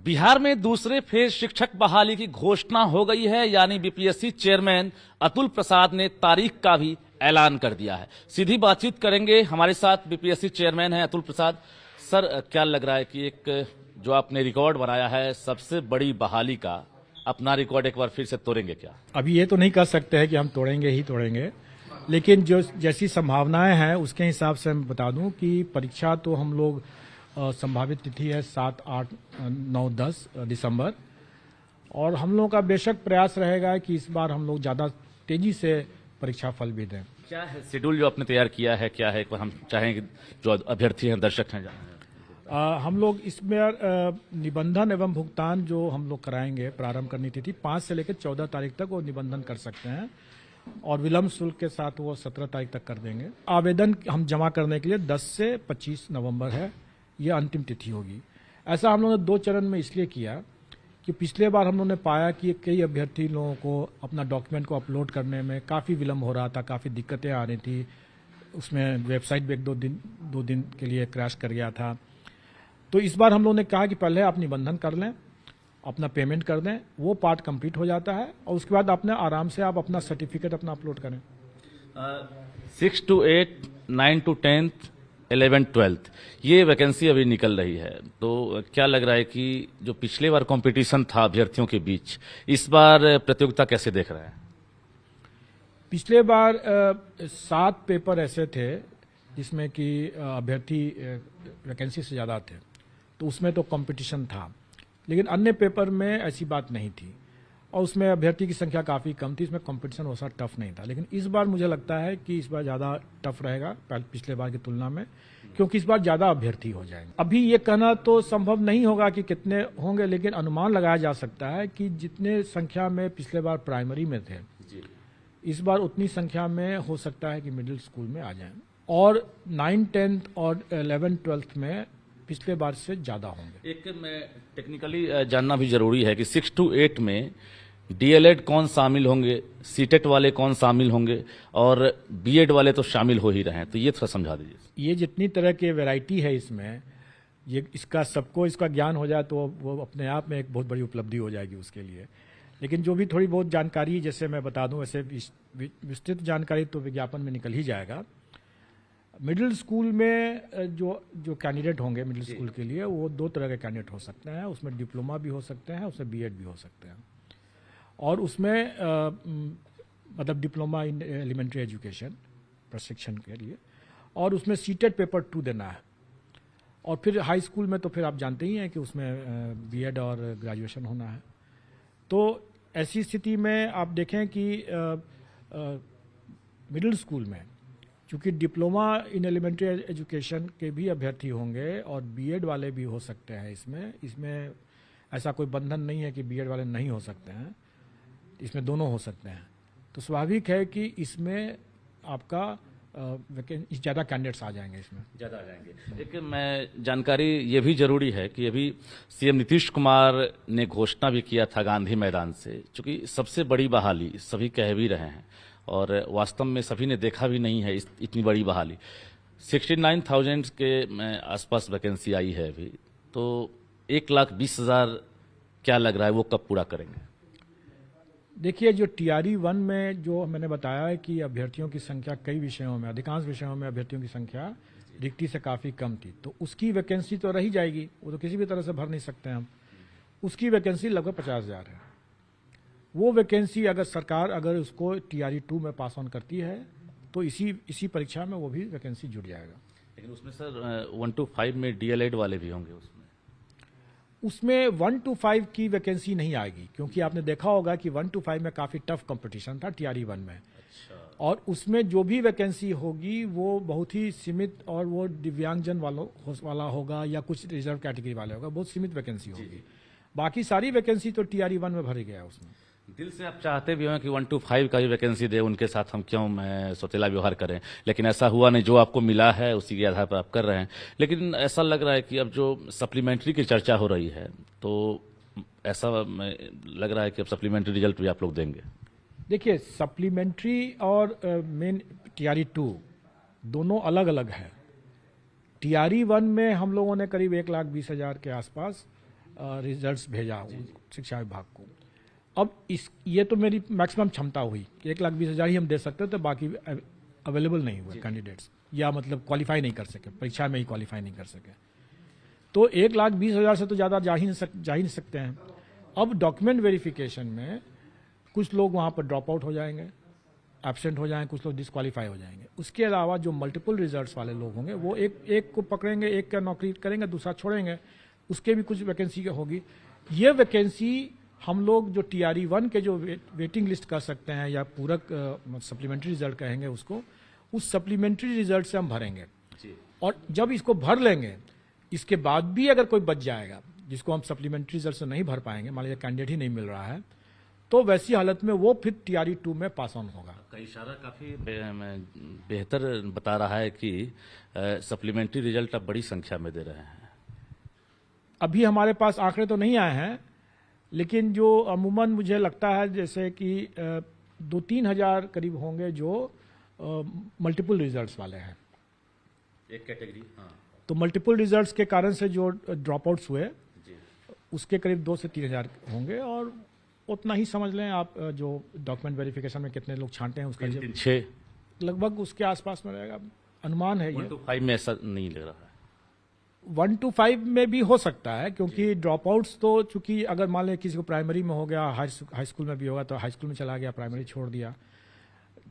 बिहार में दूसरे फेज शिक्षक बहाली की घोषणा हो गई है, यानी बीपीएससी चेयरमैन अतुल प्रसाद ने तारीख का भी ऐलान कर दिया है। सीधी बातचीत करेंगे, हमारे साथ बीपीएससी चेयरमैन है अतुल प्रसाद। सर, क्या लग रहा है कि एक जो आपने रिकॉर्ड बनाया है सबसे बड़ी बहाली का, अपना रिकॉर्ड एक बार फिर से तोड़ेंगे क्या? अभी ये तो नहीं कह सकते हैं कि हम तोड़ेंगे ही तोड़ेंगे, लेकिन जो जैसी संभावनाएं हैं उसके हिसाब से मैं बता दूं कि परीक्षा तो हम लोग संभावित तिथि है 7, 8, 9, 10 दिसंबर, और हम लोगों का बेशक प्रयास रहेगा कि इस बार हम लोग ज़्यादा तेजी से परीक्षा फल भी दें। क्या है शेड्यूल जो आपने तैयार किया है, क्या है? एक बार हम चाहें कि जो अभ्यर्थी हैं, दर्शक हैं, हम लोग इसमें निबंधन एवं भुगतान जो हम लोग कराएंगे, प्रारंभ करनी तिथि 5 से लेकर 14 तारीख तक वो निबंधन कर सकते हैं, और विलम्ब शुल्क के साथ वो 17 तारीख तक कर देंगे। आवेदन हम जमा करने के लिए 10 से 25 नवंबर है, ये अंतिम तिथि होगी। ऐसा हम लोगों ने 2 चरण में इसलिए किया कि पिछले बार हम लोगों ने पाया कि कई अभ्यर्थी लोगों को अपना डॉक्यूमेंट को अपलोड करने में काफ़ी विलम्ब हो रहा था, काफ़ी दिक्कतें आ रही थी, उसमें वेबसाइट भी 2 दिन के लिए क्रैश कर गया था। तो इस बार हम लोगों ने कहा कि पहले आप निबंधन कर लें, अपना पेमेंट कर दें, वो पार्ट कंप्लीट हो जाता है, और उसके बाद अपने आराम से आप अपना सर्टिफिकेट अपना अपलोड करें। 6 to 8, 9 to 10th, 11th, 12th ये वैकेंसी अभी निकल रही है। तो क्या लग रहा है कि जो पिछले बार कंपटीशन था अभ्यर्थियों के बीच, इस बार प्रतियोगिता कैसे देख रहे हैं? पिछले बार 7 पेपर ऐसे थे जिसमें कि अभ्यर्थी वैकेंसी से ज़्यादा थे, तो उसमें तो कंपटीशन था, लेकिन अन्य पेपर में ऐसी बात नहीं थी, और उसमें अभ्यर्थी की संख्या काफ़ी कम थी, इसमें कंपटीशन वैसा टफ नहीं था। लेकिन इस बार मुझे लगता है कि इस बार ज़्यादा टफ रहेगा पिछले बार की तुलना में, क्योंकि इस बार ज़्यादा अभ्यर्थी हो जाएंगे। अभी ये कहना तो संभव नहीं होगा कि कितने होंगे, लेकिन अनुमान लगाया जा सकता है कि जितने संख्या में पिछले बार प्राइमरी में थे, इस बार उतनी संख्या में हो सकता है कि मिडिल स्कूल में आ जाएं, और 9, 10th और 11, 12th में पिछले बार से ज़्यादा होंगे। एक मैं टेक्निकली जानना भी जरूरी है कि 6 to 8 में डीएलएड कौन शामिल होंगे, सीटेट वाले कौन शामिल होंगे, और बीएड वाले तो शामिल हो ही रहे हैं, तो ये थोड़ा समझा दीजिए। ये जितनी तरह की वैरायटी है इसमें, ये सबको इसका ज्ञान हो जाए तो वो अपने आप में एक बहुत बड़ी उपलब्धि हो जाएगी उसके लिए। लेकिन जो भी थोड़ी बहुत जानकारी जैसे मैं बता दूं, वैसे विस्तृत जानकारी तो विज्ञापन में निकल ही जाएगा। मिडिल स्कूल में जो कैंडिडेट होंगे मिडिल स्कूल के लिए, वो 2 तरह के कैंडिडेट हो सकते हैं। उसमें डिप्लोमा भी हो सकते हैं, उसमें बीएड भी हो सकते हैं, और उसमें मतलब डिप्लोमा इन एलिमेंट्री एजुकेशन प्रशिक्षण के लिए, और उसमें सीटेट पेपर 2 देना है। और फिर हाई स्कूल में तो फिर आप जानते ही हैं कि उसमें बीएड और ग्रेजुएशन होना है। तो ऐसी स्थिति में आप देखें कि मिडिल स्कूल में चूँकि डिप्लोमा इन एलिमेंट्री एजुकेशन के भी अभ्यर्थी होंगे और बीएड वाले भी हो सकते हैं। इसमें ऐसा कोई बंधन नहीं है कि बीएड वाले नहीं हो सकते हैं, इसमें दोनों हो सकते हैं। तो स्वाभाविक है कि इसमें आपका ज़्यादा कैंडिडेट्स आ जाएंगे, इसमें ज़्यादा आ जाएंगे। एक मैं जानकारी ये भी जरूरी है कि अभी सीएम नीतीश कुमार ने घोषणा भी किया था गांधी मैदान से, चूंकि सबसे बड़ी बहाली सभी कह भी रहे हैं, और वास्तव में सभी ने देखा भी नहीं है इतनी बड़ी बहाली। 69,000 के आसपास वैकेंसी आई है अभी, तो 1,20,000 क्या लग रहा है वो कब पूरा करेंगे? देखिए, जो TRE 1 में जो मैंने बताया है कि अभ्यर्थियों की संख्या कई विषयों में, अधिकांश विषयों में अभ्यर्थियों की संख्या रिक्ति से काफ़ी कम थी, तो उसकी वैकेंसी तो रही जाएगी, वो तो किसी भी तरह से भर नहीं सकते हम। उसकी वैकेंसी लगभग 50,000 है। वो वैकेंसी अगर सरकार उसको TRE 2 में पास ऑन करती है तो इसी परीक्षा में वो भी वैकेंसी जुड़ जाएगा। लेकिन उसमें सर 1 to 5 में डीएलएड वाले भी होंगे, उसमें 1 to 5 की वैकेंसी नहीं आएगी, क्योंकि आपने देखा होगा कि 1 to 5 में काफ़ी टफ कंपटीशन था TRE 1 में। अच्छा। और उसमें जो भी वैकेंसी होगी वो बहुत ही सीमित, और वो दिव्यांगजन वाला होगा या कुछ रिजर्व कैटेगरी वाले होगा, बहुत सीमित वैकेंसी होगी। बाकी सारी वैकेंसी तो TRE 1 में भरी गया है। उसमें दिल से आप चाहते भी हो कि 1 to 5 का भी वैकेंसी दे, उनके साथ हम क्यों सौतेला व्यवहार करें, लेकिन ऐसा हुआ नहीं। जो आपको मिला है उसी के आधार पर आप कर रहे हैं। लेकिन ऐसा लग रहा है कि अब जो सप्लीमेंट्री की चर्चा हो रही है, तो ऐसा लग रहा है कि अब सप्लीमेंट्री रिजल्ट भी आप लोग देंगे। देखिए, सप्लीमेंट्री और मेन TRE 2 दोनों अलग अलग है। TRE 1 में हम लोगों ने करीब 1,20,000 के आसपास रिजल्ट्स भेजा शिक्षा विभाग को। अब ये तो मेरी मैक्सिमम क्षमता हुई कि 1,20,000 ही हम दे सकते थे, बाकी अवेलेबल नहीं हुए कैंडिडेट्स, या मतलब क्वालिफाई नहीं कर सके, परीक्षा में ही क्वालिफाई नहीं कर सके। तो 1,20,000 से तो ज़्यादा जा ही नहीं सकते हैं। अब डॉक्यूमेंट वेरिफिकेशन में कुछ लोग वहाँ पर ड्रॉप आउट हो जाएंगे, एब्सेंट हो जाएंगे, कुछ लोग डिस्क्वालीफाई हो जाएंगे। उसके अलावा जो मल्टीपल रिजल्ट्स वाले लोग होंगे वो एक को पकड़ेंगे, एक का नौकरी करेंगे, दूसरा छोड़ेंगे, उसके भी कुछ वैकेंसी होगी। ये वैकेंसी हम लोग जो TRE 1 के जो वेटिंग लिस्ट कर सकते हैं या पूरक सप्लीमेंट्री रिजल्ट कहेंगे उसको, उस सप्लीमेंट्री रिजल्ट से हम भरेंगे। और जब इसको भर लेंगे, इसके बाद भी अगर कोई बच जाएगा जिसको हम सप्लीमेंट्री रिजल्ट से नहीं भर पाएंगे, मान लीजिए कैंडिडेट ही नहीं मिल रहा है, तो वैसी हालत में वो फिर TRE 2 में पास ऑन होगा। का इशारा काफी बेहतर बता रहा है कि सप्लीमेंट्री रिजल्ट आप बड़ी संख्या में दे रहे हैं। अभी हमारे पास आंकड़े तो नहीं आए हैं, लेकिन जो अमूमन मुझे लगता है जैसे कि 2-3 हज़ार करीब होंगे जो मल्टीपल रिजल्ट्स वाले हैं। एक कैटेगरी, हाँ। तो मल्टीपल रिजल्ट्स के कारण से जो ड्रॉप आउट्स हुए उसके करीब 2 से 3 हज़ार होंगे, और उतना ही समझ लें आप जो डॉक्यूमेंट वेरिफिकेशन में कितने लोग छांटे हैं उसका 6 लगभग उसके आसपास में रहेगा, अनुमान है। 1 to 5 में ऐसा नहीं लग रहा है। 1 to 5 में भी हो सकता है, क्योंकि ड्रॉप आउट्स तो चूंकि अगर मान लें किसी को प्राइमरी में हो गया, हाई स्कूल में भी होगा, तो हाई स्कूल में चला गया, प्राइमरी छोड़ दिया,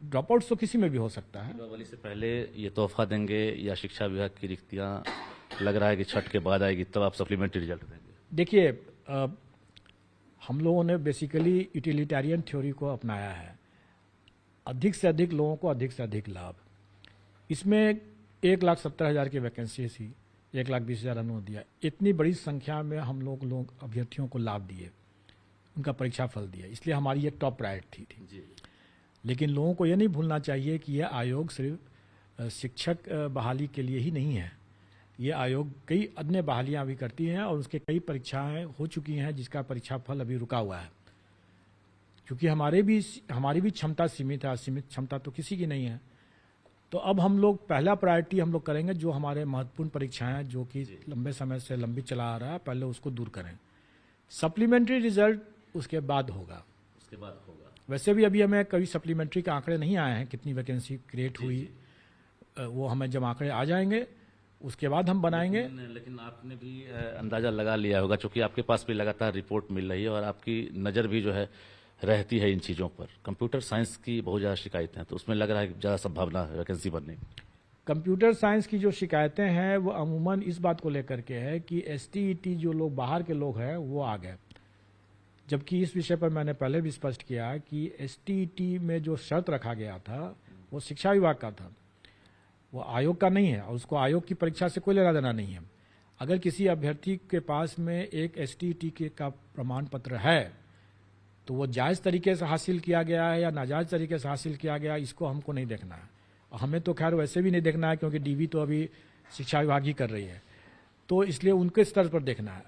ड्रॉप आउट्स तो किसी में भी हो सकता है। दीपावली से पहले ये तोहफा देंगे या शिक्षा विभाग की रिक्तियां लग रहा है कि छठ के बाद आएगी, तब आप सप्लीमेंट्री रिजल्ट देंगे? देखिए, हम लोगों ने बेसिकली यूटिलिटेरियन थ्योरी को अपनाया है, अधिक से अधिक लोगों को अधिक से अधिक लाभ। इसमें 1,70,000 की वैकेंसी थी, 1,20,000 अनुरोध दिया, इतनी बड़ी संख्या में हम लोग अभ्यर्थियों को लाभ दिए, उनका परीक्षा फल दिया, इसलिए हमारी ये टॉप प्रायोरिटी थी। लेकिन लोगों को ये नहीं भूलना चाहिए कि यह आयोग सिर्फ शिक्षक बहाली के लिए ही नहीं है। ये आयोग कई अन्य बहालियां भी करती हैं और उसके कई परीक्षाएं हो चुकी हैं जिसका परीक्षा फल अभी रुका हुआ है, क्योंकि हमारी भी क्षमता सीमित है, असीमित क्षमता तो किसी की नहीं है। तो अब हम लोग पहला प्रायोरिटी हम लोग करेंगे जो हमारे महत्वपूर्ण परीक्षाएं जो कि लंबे समय से लंबित चला आ रहा है, पहले उसको दूर करें। सप्लीमेंट्री रिजल्ट उसके बाद होगा। वैसे भी अभी हमें कभी सप्लीमेंट्री के आंकड़े नहीं आए हैं, कितनी वैकेंसी क्रिएट हुई, वो हमें जब आंकड़े आ जाएंगे उसके बाद हम बनाएंगे। लेकिन आपने भी अंदाजा लगा लिया होगा, क्योंकि आपके पास भी लगातार रिपोर्ट मिल रही है और आपकी नज़र भी जो है रहती है इन चीज़ों पर। कंप्यूटर साइंस की बहुत ज़्यादा शिकायतें हैं, तो उसमें लग रहा है कि ज़्यादा संभावना है वैकेंसी बनने की। कंप्यूटर साइंस की जो शिकायतें हैं वो अमूमन इस बात को लेकर के है कि STET जो लोग बाहर के लोग हैं वो आ गए, जबकि इस विषय पर मैंने पहले भी स्पष्ट किया कि STET में जो शर्त रखा गया था वो शिक्षा विभाग का था, वो आयोग का नहीं है, और उसको आयोग की परीक्षा से कोई लेना देना नहीं है। अगर किसी अभ्यर्थी के पास में एक STET का प्रमाण पत्र है तो वो जायज़ तरीके से हासिल किया गया है या नाजायज़ तरीके से हासिल किया गया, इसको हमको नहीं देखना है। हमें तो खैर वैसे भी नहीं देखना है, क्योंकि DV तो अभी शिक्षा विभाग ही कर रही है, तो इसलिए उनके स्तर पर देखना है।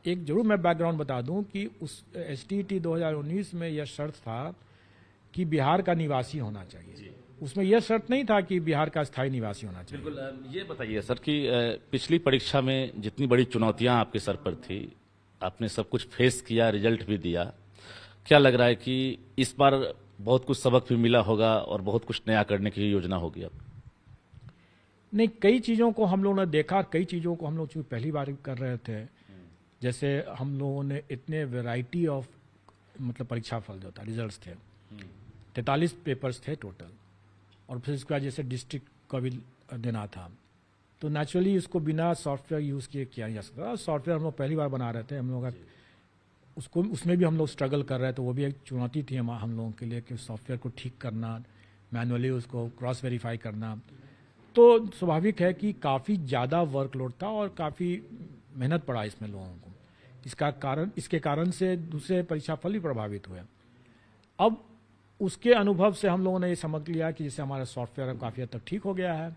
एक जरूर मैं बैकग्राउंड बता दूं कि उस STET 2019 में यह शर्त था कि बिहार का निवासी होना चाहिए, उसमें यह शर्त नहीं था कि बिहार का स्थायी निवासी होना चाहिए। बिल्कुल। ये बताइए सर कि पिछली परीक्षा में जितनी बड़ी चुनौतियां आपके सर पर थी, आपने सब कुछ फेस किया, रिजल्ट भी दिया, क्या लग रहा है कि इस बार बहुत कुछ सबक भी मिला होगा और बहुत कुछ नया करने की योजना होगी अब? नहीं, कई चीज़ों को हम लोगों ने देखा, कई चीज़ों को हम लोग चूंकि पहली बार कर रहे थे, जैसे हम लोगों ने इतने वैरायटी ऑफ मतलब परीक्षा फल जो था, रिजल्ट्स थे, 43 पेपर्स थे टोटल, और फिर उसके बाद जैसे डिस्ट्रिक्ट का भी देना था, तो नेचुरली उसको बिना सॉफ्टवेयर यूज़ किए किया जा सकता। सॉफ्टवेयर हम लोग पहली बार बना रहे थे, हम लोग उसको उसमें भी हम लोग स्ट्रगल कर रहे थे, वो भी एक चुनौती थी हम लोगों के लिए कि सॉफ्टवेयर को ठीक करना, मैनुअली उसको क्रॉस वेरीफाई करना। तो स्वाभाविक है कि काफ़ी ज़्यादा वर्कलोड था और काफ़ी मेहनत पड़ा इसमें लोगों को। इसके कारण से दूसरे परीक्षा फल भी प्रभावित हुए। अब उसके अनुभव से हम लोगों ने ये समझ लिया कि जैसे हमारा सॉफ्टवेयर काफ़ी हद तक ठीक हो गया है,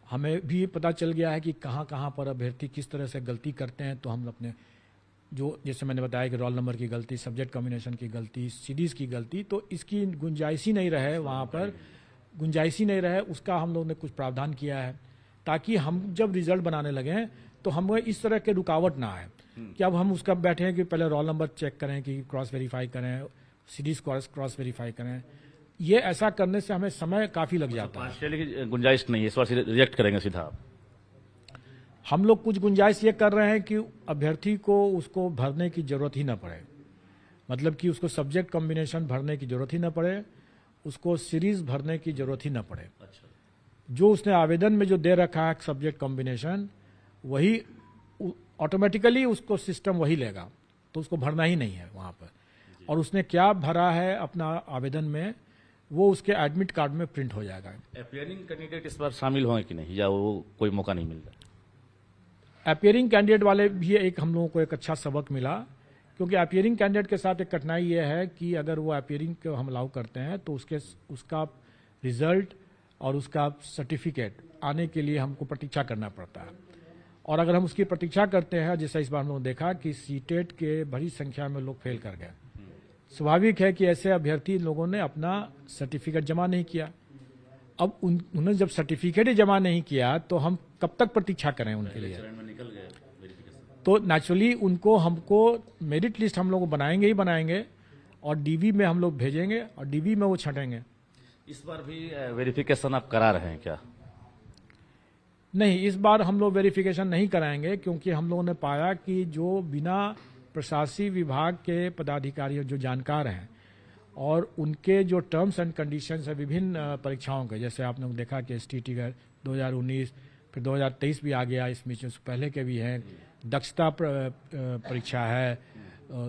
हमें भी पता चल गया है कि कहाँ कहाँ पर अभ्यर्थी किस तरह से गलती करते हैं, तो हम अपने जो जैसे मैंने बताया कि रोल नंबर की गलती, सब्जेक्ट कॉम्बिनेशन की गलती, सीरीज़ की गलती, तो इसकी गुंजाइश ही नहीं रहे, वहाँ पर गुंजाइश ही नहीं रहे, उसका हम लोगों ने कुछ प्रावधान किया है ताकि हम जब रिजल्ट बनाने लगे तो हमें इस तरह के रुकावट ना आए कि अब हम उसका बैठे हैं कि पहले रोल नंबर चेक करें, कि क्रॉस वेरीफाई करें, सीरीज क्रॉस वेरीफाई करें। ये ऐसा करने से हमें समय काफ़ी लग जाता है। पार्शियली की गुंजाइश नहीं है, इस बार रिजेक्ट करेंगे सीधा आप? हम लोग कुछ गुंजाइश ये कर रहे हैं कि अभ्यर्थी को उसको भरने की जरूरत ही ना पड़े, मतलब कि उसको सब्जेक्ट कॉम्बिनेशन भरने की जरूरत ही ना पड़े, उसको सीरीज भरने की जरूरत ही ना पड़े। अच्छा, जो उसने आवेदन में जो दे रखा है सब्जेक्ट कॉम्बिनेशन, वही ऑटोमेटिकली उसको सिस्टम वही लेगा, तो उसको भरना ही नहीं है वहाँ पर। और उसने क्या भरा है अपना आवेदन में, वो उसके एडमिट कार्ड में प्रिंट हो जाएगा। अपीयरिंग कैंडिडेट इस बार शामिल होंगे कि नहीं, या वो कोई मौका नहीं मिल रहा? अपीयरिंग कैंडिडेट वाले भी एक हम लोगों को एक अच्छा सबक मिला, क्योंकि अपीयरिंग कैंडिडेट के साथ एक कठिनाई ये है कि अगर वो अपीयरिंग को हम अलाउ करते हैं तो उसका रिजल्ट और उसका सर्टिफिकेट आने के लिए हमको प्रतीक्षा करना पड़ता है। और अगर हम उसकी प्रतीक्षा करते हैं, जैसा इस बार हम लोगों ने देखा कि सीटेट के बड़ी संख्या में लोग फेल कर गए, स्वाभाविक है कि ऐसे अभ्यर्थी लोगों ने अपना सर्टिफिकेट जमा नहीं किया। अब उन्होंने जब सर्टिफिकेट ही जमा नहीं किया तो हम कब तक प्रतीक्षा करें उनके लिए? तो नेचुरली उनको हमको मेरिट लिस्ट हम लोग बनाएंगे ही बनाएंगे और डीवी में हम लोग भेजेंगे और डीवी में वो छटेंगे। इस बार भी वेरिफिकेशन आप करा रहे हैं क्या? नहीं, इस बार हम लोग वेरिफिकेशन नहीं कराएंगे, क्योंकि हम लोगों ने पाया कि जो बिना प्रशासनिक विभाग के पदाधिकारी जो जानकार हैं और उनके जो टर्म्स एंड कंडीशंस है विभिन्न परीक्षाओं के, जैसे आपने देखा कि एसटीटी का 2019, फिर 2023 भी आ गया, इसमें जो पहले के भी हैं, दक्षता परीक्षा है,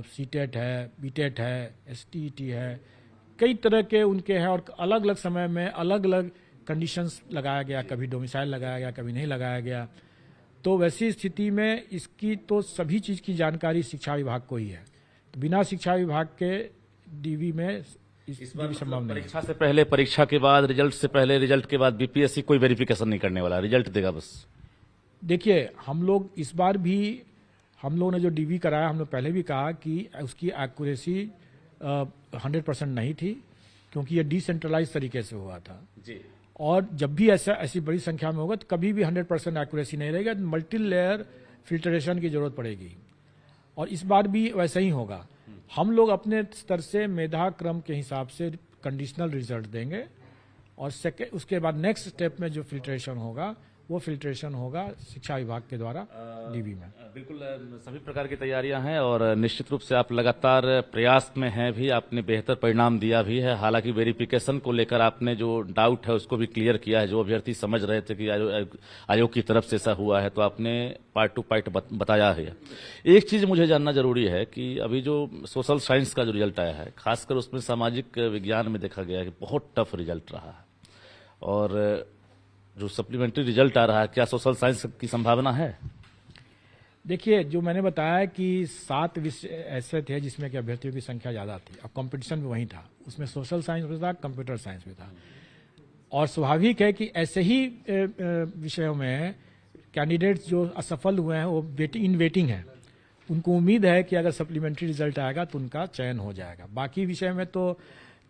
सीटेट है, बीटेट है, एसटीटी है, कई तरह के उनके हैं और अलग अलग समय में अलग अलग कंडीशंस लगाया गया, कभी डोमिसाइल लगाया गया, कभी नहीं लगाया गया। तो वैसी स्थिति में इसकी तो सभी चीज़ की जानकारी शिक्षा विभाग को ही है, तो बिना शिक्षा विभाग के डीवी में इस बार संभव नहीं है। परीक्षा से पहले, परीक्षा के बाद, रिजल्ट से पहले, रिजल्ट के बाद बीपीएससी कोई वेरिफिकेशन नहीं करने वाला, रिजल्ट देगा बस? देखिए, हम लोग इस बार भी हम लोगों ने जो डीवी कराया, हमने पहले भी कहा कि उसकी एक्यूरेसी 100% नहीं थी, क्योंकि ये डिसेंट्रलाइज तरीके से हुआ था जी। और जब भी ऐसी बड़ी संख्या में होगा तो कभी भी 100% एक्यूरेसी नहीं रहेगा, मल्टी लेयर फिल्ट्रेशन की जरूरत पड़ेगी। और इस बार भी वैसा ही होगा। हम लोग अपने स्तर से मेधा क्रम के हिसाब से कंडीशनल रिजल्ट देंगे और उसके बाद नेक्स्ट स्टेप में जो फिल्ट्रेशन होगा वो फिल्ट्रेशन होगा शिक्षा विभाग के द्वारा डीबी में। बिल्कुल, सभी प्रकार की तैयारियां हैं और निश्चित रूप से आप लगातार प्रयास में हैं भी, आपने बेहतर परिणाम दिया भी है। हालांकि वेरिफिकेशन को लेकर आपने जो डाउट है उसको भी क्लियर किया है। जो अभ्यर्थी समझ रहे थे कि आयोग की तरफ से ऐसा हुआ है, तो आपने पार्ट टू पार्ट बताया है। एक चीज मुझे जानना जरूरी है कि अभी जो सोशल साइंस का जो रिजल्ट आया है, खासकर उसमें सामाजिक विज्ञान में देखा गया है कि बहुत टफ रिजल्ट रहा है, और जो सप्लीमेंट्री रिजल्ट आ रहा है, क्या सोशल साइंस की संभावना है? देखिए, जो मैंने बताया कि 7 विषय ऐसे थे जिसमें कि अभ्यर्थियों की संख्या ज़्यादा थी और कंपटीशन भी वहीं था, उसमें सोशल साइंस भी था, कंप्यूटर साइंस भी था। और स्वाभाविक है कि ऐसे ही विषयों में कैंडिडेट्स जो असफल हुए हैं वो इन वेटिंग है, उनको उम्मीद है कि अगर सप्लीमेंट्री रिजल्ट आएगा तो उनका चयन हो जाएगा। बाकी विषय में तो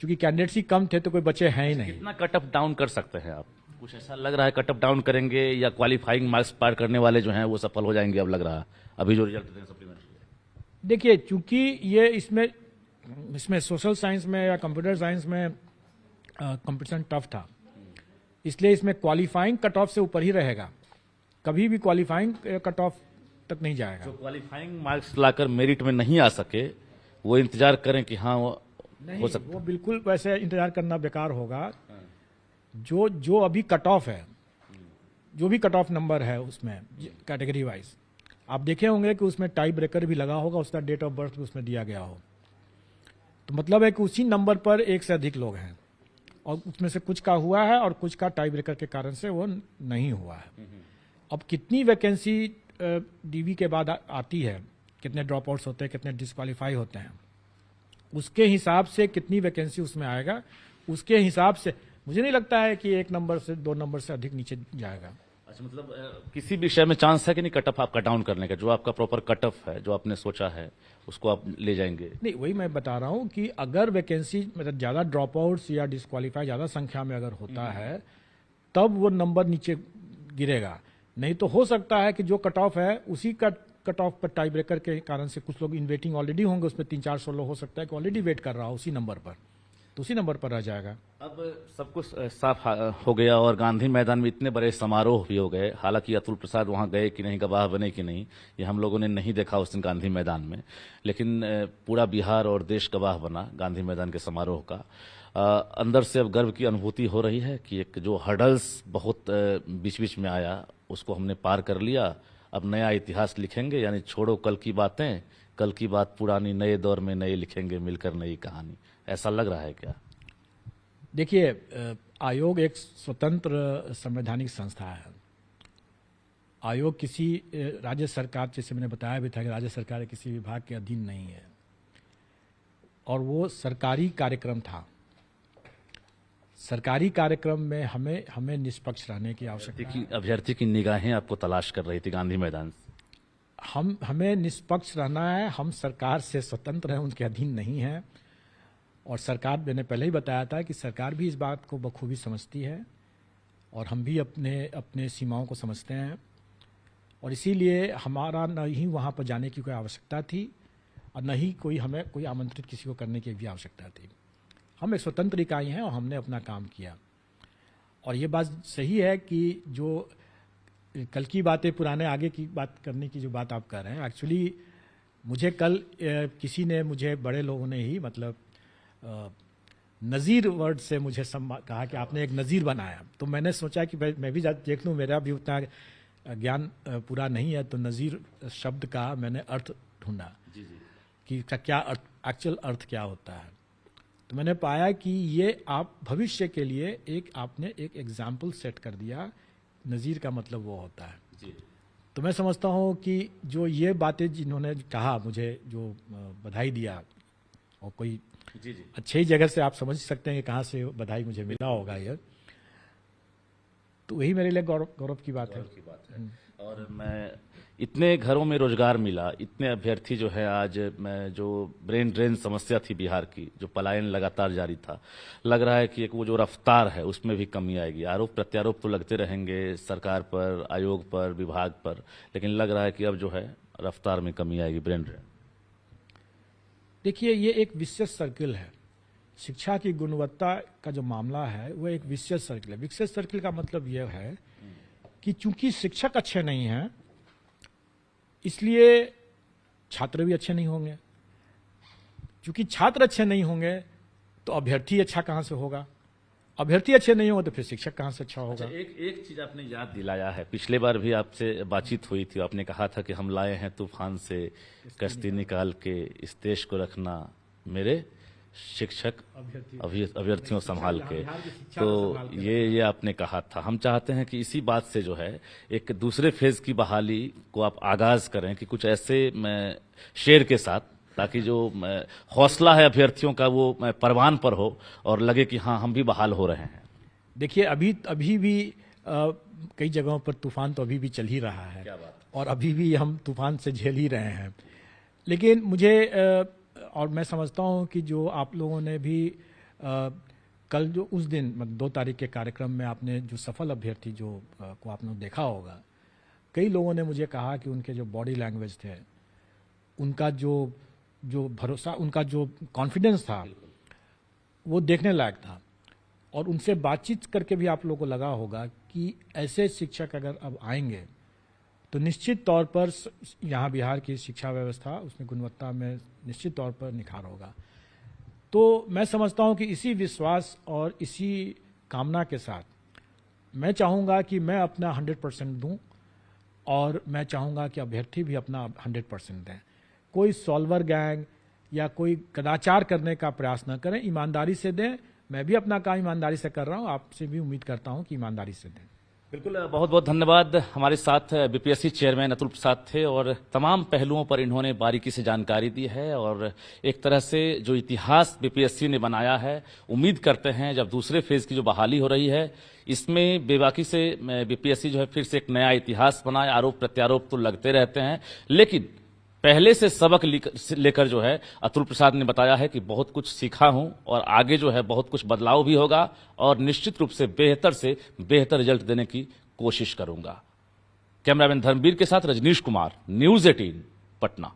चूंकि कैंडिडेट्स ही कम थे तो कोई बचे हैं ही नहीं। कितना कट ऑफ डाउन कर सकते हैं आप? कुछ ऐसा लग रहा है कट ऑफ डाउन करेंगे, या क्वालिफाइंग मार्क्स पार करने वाले जो हैं वो सफल हो जाएंगे? अब लग रहा है अभी जो रिजल्ट दें सप्लीमेंट्री। देखिए, चूंकि ये इसमें सोशल साइंस में या कंप्यूटर साइंस में कंपटीशन टफ था, इसलिए इसमें क्वालिफाइंग कट ऑफ से ऊपर ही रहेगा, कभी भी क्वालिफाइंग कट ऑफ तक नहीं जाएगा। जो क्वालिफाइंग मार्क्स लाकर मेरिट में नहीं आ सके वो इंतजार करें कि हाँ वो नहीं, हो सकता? वो बिल्कुल वैसे इंतजार करना बेकार होगा। जो अभी कट ऑफ है, जो भी कट ऑफ नंबर है उसमें कैटेगरी वाइज, आप देखे होंगे कि उसमें टाई ब्रेकर भी लगा होगा, उसका डेट ऑफ बर्थ भी उसमें दिया गया हो, तो मतलब है कि उसी नंबर पर एक से अधिक लोग हैं और उसमें से कुछ का हुआ है और कुछ का टाई ब्रेकर के कारण से वो नहीं हुआ है। अब कितनी वैकेंसी डीवी के बाद आती है, कितने ड्रॉप आउट्स होते हैं, कितने डिस्क्वालीफाई होते हैं, उसके हिसाब से कितनी वैकेंसी उसमें आएगा, उसके हिसाब से मुझे नहीं लगता है कि 1 नंबर से 2 नंबर से अधिक नीचे जाएगा। अच्छा, मतलब किसी विषय में चांस है कि नहीं कट ऑफ आपका डाउन करने का? जो आपका प्रॉपर कट ऑफ है, जो आपने सोचा है, उसको आप ले जाएंगे? नहीं, वही मैं बता रहा हूं कि अगर वैकेंसी मतलब ज्यादा ड्रॉप आउट्स या डिस्क्वालीफाई ज्यादा संख्या में अगर होता है तब वो नंबर नीचे गिरेगा। नहीं तो हो सकता है कि जो कट ऑफ है उसी का कट ऑफ पर टाई ब्रेकर के कारण से कुछ लोग इन वेटिंग ऑलरेडी होंगे, उसमें 300-400 लोग हो सकता है कि ऑलरेडी वेट कर रहा हो उसी नंबर पर, तो उसी नंबर पर रह जाएगा। अब सब कुछ साफ हो गया और गांधी मैदान में इतने बड़े समारोह भी हो गए। हालांकि अतुल प्रसाद वहां गए कि नहीं, गवाह बने कि नहीं, ये हम लोगों ने नहीं देखा उस दिन गांधी मैदान में, लेकिन पूरा बिहार और देश गवाह बना गांधी मैदान के समारोह का। अंदर से अब गर्व की अनुभूति हो रही है कि एक जो हर्डल्स बहुत बीच बीच में आया उसको हमने पार कर लिया। अब नया इतिहास लिखेंगे, यानी छोड़ो कल की बातें, कल की बात पुरानी, नए दौर में नए लिखेंगे मिलकर नई कहानी। ऐसा लग रहा है क्या? देखिए, आयोग एक स्वतंत्र संवैधानिक संस्था है। आयोग किसी राज्य सरकार, जैसे मैंने बताया भी था कि राज्य सरकार किसी विभाग के अधीन नहीं है, और वो सरकारी कार्यक्रम था। सरकारी कार्यक्रम में हमें निष्पक्ष रहने की आवश्यकता है। अभ्यर्थी की निगाहें आपको तलाश कर रही थी गांधी मैदान से। हमें निष्पक्ष रहना है। हम सरकार से स्वतंत्र हैं, उनके अधीन नहीं हैं। और सरकार, मैंने पहले ही बताया था कि सरकार भी इस बात को बखूबी समझती है और हम भी अपने सीमाओं को समझते हैं, और इसीलिए हमारा न ही वहाँ पर जाने की कोई आवश्यकता थी और न ही हमें कोई आमंत्रित किसी को करने की भी आवश्यकता थी। हम एक स्वतंत्र इकाई हैं और हमने अपना काम किया। और ये बात सही है कि जो कल की बातें पुराने आगे की बात करने की जो बात आप कर रहे हैं, एक्चुअली मुझे कल किसी ने, मुझे बड़े लोगों ने ही, मतलब नज़ीर वर्ड से मुझे कहा कि आपने एक नज़ीर बनाया। तो मैंने सोचा कि मैं भी देख लूँ, मेरा भी उतना ज्ञान पूरा नहीं है, तो नज़ीर शब्द का मैंने अर्थ ढूंढा कि क्या अर्थ, एक्चुअल अर्थ क्या होता है। तो मैंने पाया कि ये आप भविष्य के लिए आपने एक एग्जाम्पल सेट कर दिया। नज़ीर का मतलब वो होता है। तो मैं समझता हूँ कि जो ये बातें जिन्होंने कहा, मुझे जो बधाई दिया, और कोई अच्छे ही जगह से आप समझ सकते हैं कि कहाँ से बधाई मुझे मिला होगा ये, तो वही मेरे लिए गौरव की बात है। और मैं, इतने घरों में रोजगार मिला, इतने अभ्यर्थी जो है आज, मैं जो ब्रेन ड्रेन समस्या थी बिहार की, जो पलायन लगातार जारी था, लग रहा है कि एक वो जो रफ्तार है उसमें भी कमी आएगी। आरोप प्रत्यारोप तो लगते रहेंगे सरकार पर, आयोग पर, विभाग पर, लेकिन लग रहा है कि अब जो है रफ्तार में कमी आएगी, ब्रेन ड्रेन। देखिए, ये एक विशेष सर्किल है। शिक्षा की गुणवत्ता का जो मामला है वो एक विशेष सर्किल है। विशेष सर्किल का मतलब यह है कि चूंकि शिक्षक अच्छे नहीं हैं, इसलिए छात्र भी अच्छे नहीं होंगे। चूंकि छात्र अच्छे नहीं होंगे तो अभ्यर्थी अच्छा कहां से होगा, अभ्यर्थी अच्छे नहीं होंगे तो फिर शिक्षक कहां से अच्छा होगा। एक चीज आपने याद दिलाया है, पिछले बार भी आपसे बातचीत हुई थी, आपने कहा था कि हम लाए हैं तूफान से कश्ती निकाल के, इस देश को रखना मेरे शिक्षक अभ्यर्थियों संभाल के। तो ये आपने कहा था। हम चाहते हैं कि इसी बात से जो है एक दूसरे फेज की बहाली को आप आगाज करें कि कुछ ऐसे शेर के साथ, ताकि जो हौसला है अभ्यर्थियों का वो परवान पर हो और लगे कि हाँ, हम भी बहाल हो रहे हैं। देखिए, अभी भी कई जगहों पर तूफान तो अभी भी चल ही रहा है। क्या बात। और अभी भी हम तूफान से झेल ही रहे हैं। लेकिन मुझे और मैं समझता हूं कि जो आप लोगों ने भी कल जो उस दिन 2 तारीख के कार्यक्रम में आपने जो सफल अभ्यर्थी जो को आपने देखा होगा, कई लोगों ने मुझे कहा कि उनके जो बॉडी लैंग्वेज थे, उनका जो भरोसा, उनका जो कॉन्फिडेंस था, वो देखने लायक था। और उनसे बातचीत करके भी आप लोगों को लगा होगा कि ऐसे शिक्षक अगर अब आएंगे तो निश्चित तौर पर यहाँ बिहार की शिक्षा व्यवस्था, उसमें गुणवत्ता में निश्चित तौर पर निखार होगा। तो मैं समझता हूँ कि इसी विश्वास और इसी कामना के साथ मैं चाहूँगा कि मैं अपना 100% दूँ, और मैं चाहूँगा कि अभ्यर्थी भी अपना 100% दें। कोई सॉल्वर गैंग या कोई कदाचार करने का प्रयास न करें, ईमानदारी से दें। मैं भी अपना काम ईमानदारी से कर रहा हूँ, आपसे भी उम्मीद करता हूँ कि ईमानदारी से दें। बिल्कुल, बहुत बहुत धन्यवाद। हमारे साथ बीपीएससी चेयरमैन अतुल प्रसाद थे और तमाम पहलुओं पर इन्होंने बारीकी से जानकारी दी है, और एक तरह से जो इतिहास बीपीएससी ने बनाया है, उम्मीद करते हैं जब दूसरे फेज की जो बहाली हो रही है, इसमें बेबाकी से बीपीएससी जो है फिर से एक नया इतिहास बनाए। आरोप प्रत्यारोप तो लगते रहते हैं, लेकिन पहले से सबक लेकर जो है अतुल प्रसाद ने बताया है कि बहुत कुछ सीखा हूं और आगे जो है बहुत कुछ बदलाव भी होगा और निश्चित रूप से बेहतर रिजल्ट देने की कोशिश करूंगा। कैमरामैन धर्मवीर के साथ रजनीश कुमार, न्यूज 18 पटना।